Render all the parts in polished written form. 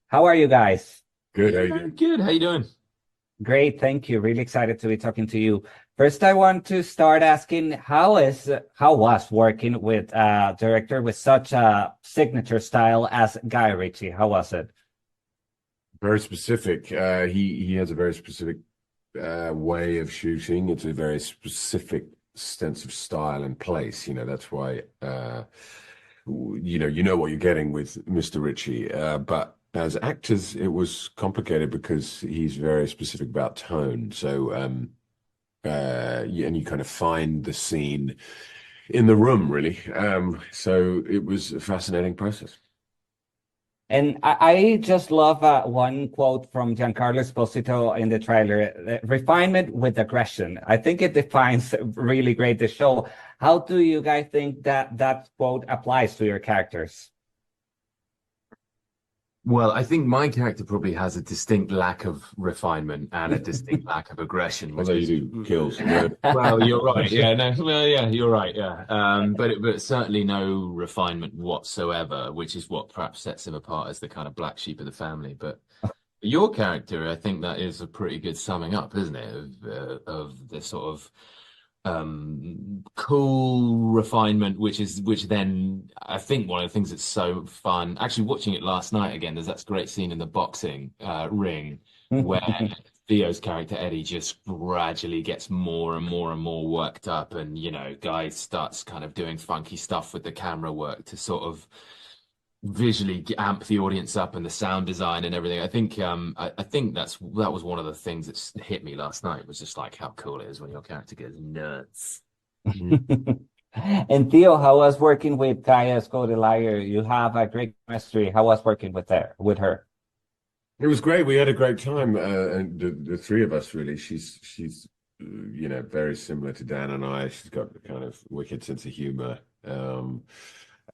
How are you guys? Good. How you doing? Good. How you doing? Great, thank you. Really excited to be talking to you. First, I want to start asking how was working with a director with such a signature style as Guy Ritchie? How was it? Very specific. He has a very specific way of shooting. It's a very specific sense of style and place. That's why you know what you're getting with Mr. Ritchie. But as actors, it was complicated because he's very specific about tone. So and you kind of find the scene in the room, really. So it was a fascinating process. And I just love one quote from Giancarlo Esposito in the trailer, refinement with aggression. I think it defines really great the show. How do you guys think that quote applies to your characters? Well, I think my character probably has a distinct lack of refinement and a distinct lack of aggression. Although you do kills. Well, you're right. Yeah, no, well, yeah, you're right. Yeah, but certainly no refinement whatsoever, which is what perhaps sets him apart as the kind of black sheep of the family. But your character, I think that is a pretty good summing up, isn't it, of the sort of cool refinement, which then I think one of the things that's so fun actually watching it last night again, there's that great scene in the boxing ring where Theo's character Eddie just gradually gets more and more and more worked up, and Guy starts kind of doing funky stuff with the camera work to sort of visually amp the audience up, and the sound design and everything. I think that was one of the things that hit me last night, was just like how cool it is when your character goes nuts. And Theo, how was working with Kaya Scodelario? You have a great chemistry. How was working with her? It was great. We had a great time, and the three of us really. She's very similar to Dan and I. She's got a kind of wicked sense of humor.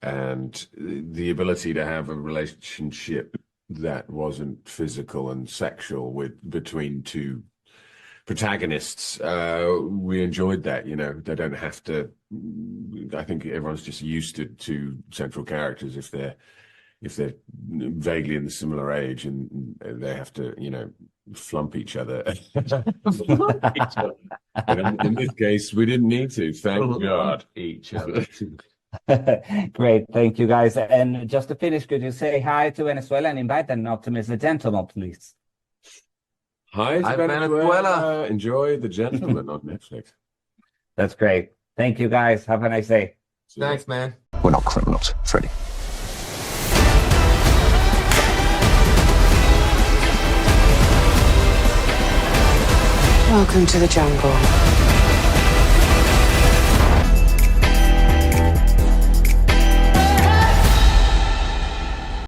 And the ability to have a relationship that wasn't physical and sexual between two protagonists, we enjoyed that. They don't have to. I think everyone's just used to two central characters if they're vaguely in the similar age, and they have to flump each other. But in this case, we didn't need to. Thank God. Each other. Great, thank you guys. And just to finish, could you say hi to Venezuela and invite them not to miss The Gentleman, please? Hi to Venezuela. Enjoy The Gentleman on Netflix. That's great. Thank you guys. Have a nice day. Thanks, man. We're not criminals, Freddie. Welcome to the jungle.